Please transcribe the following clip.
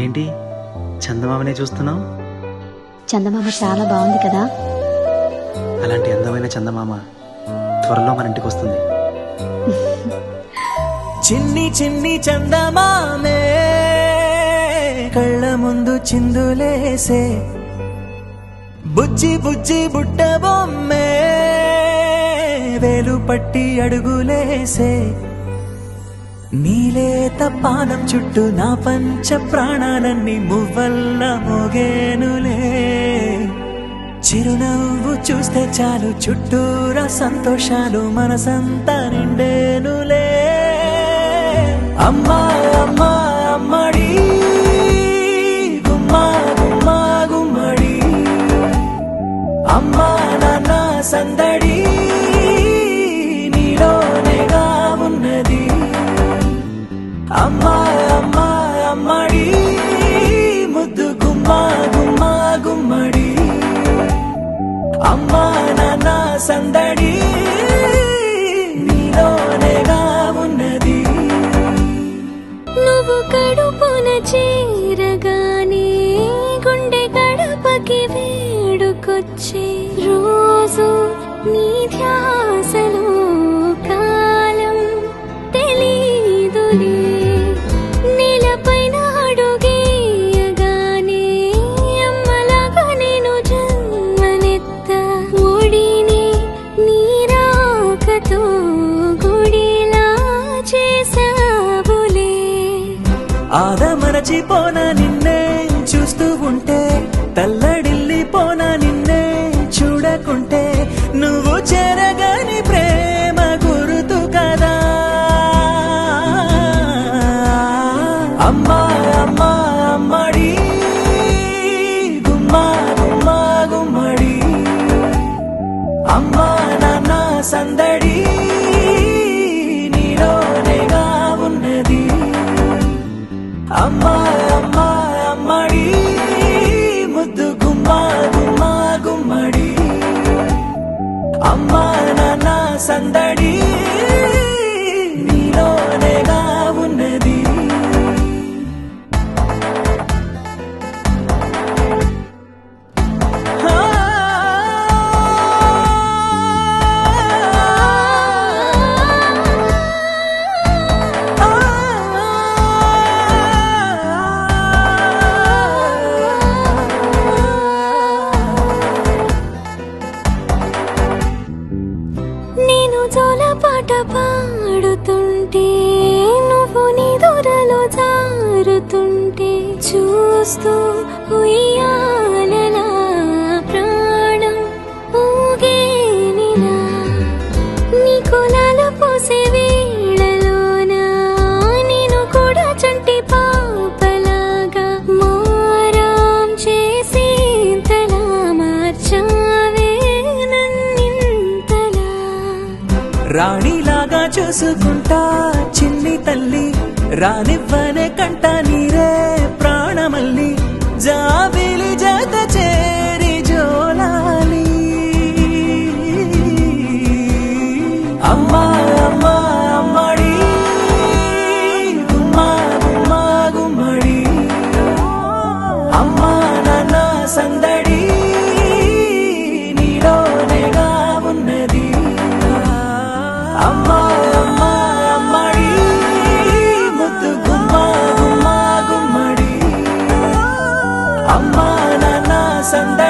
ఏంటి చందమామనే చూస్తున్నావు? చందమామ చాలా బాగుంది కదా. అలాంటి అందమైన చందమామ త్వరలో మన ఇంటికి వస్తుంది. చిన్ని చిన్ని చందమామే కళ్ళ ముందు చిందులేసే, బుజ్జి బుజ్జి బుట్ట బొమ్మే వేలు పట్టి అడుగులేసే, నీలేత పానం చుట్టూ నా పంచ ప్రాణాలన్నీ మువ్వల్ల మోగేనులే, చిరునవ్వు చూస్తే చాలు చుట్టూరా సంతోషాలు మనసంతా నిండేనులే. అమ్మా అమ్మా అమ్మడి గుమ్మా గుమ్మా గుమ్మడి, అమ్మా నాన్న సందడి నీలోనేగా ఉన్నది. అమ్మా అమ్మా అమ్మడి ముద్దు గుమ్మా గుమ్మా గుమ్మడి, అమ్మా నాన్న సందడి నీలోనేగా ఉన్నది. నువ్వు కడుపున చేరగానే గుండె గడపకి వేడుకొచ్చే రోజు నీ ధ్యాసలో కాలం తెలీదులే. నేలపైన అడుగేయగానే అమ్మలాగా నేను జన్మనెత్త, ఒడిని నీ రాకతో గుడిలా చేసావులే. ఆదమరచిపోనా నిన్నే చూస్తూ ఉంటే, తల్లడిల్లిపోనా నిన్నే చూడకుంటే, నువ్వు చెరగని ప్రేమ గుర్తు కదా. అమ్మా అమ్మా అమ్మడి గుమ్మా గుమ్మా గుమ్మడి, అమ్మా నాన్న సందడి నీలోనేగా ఉన్నది. అమ్మా అమ్మా అమ్మడి ముద్దు గుమ్మా గుమ్మా గుమ్మడి, అమ్మా నాన్న సందడి నీలోనేగా ఉన్నది. నేను జోలపాట పాడుతుంటే, నువ్వు నీ దూరలో జారుతుంటే, చూస్తూ ఉయ్యాలలా ప్రాణం ఊగేనిలా. నీ కులాల పోసే వేళలోన నేను కూడా చంటి పాపలాగా మారాం చేసేంతలా మార్చావే నన్నింతలా. రాణిలాగా చూసుకుంటా చిన్ని తల్లి, రానివ్వనే కంట నీరే ప్రాణమల్లి, జాబిలి జత చేరి జోలాలి. అమ్మా అమ్మా అమ్మడి గుమ్మా గుమ్మా గుమ్మడి, అమ్మా నాన్న సందడి నీలోనేగా ఉన్నది. అమ్మా అమ్మా అమ్మడి ముద్దు గుమ్మా గుమ్మా గుమ్మడి, అమ్మా నాన్న సందడి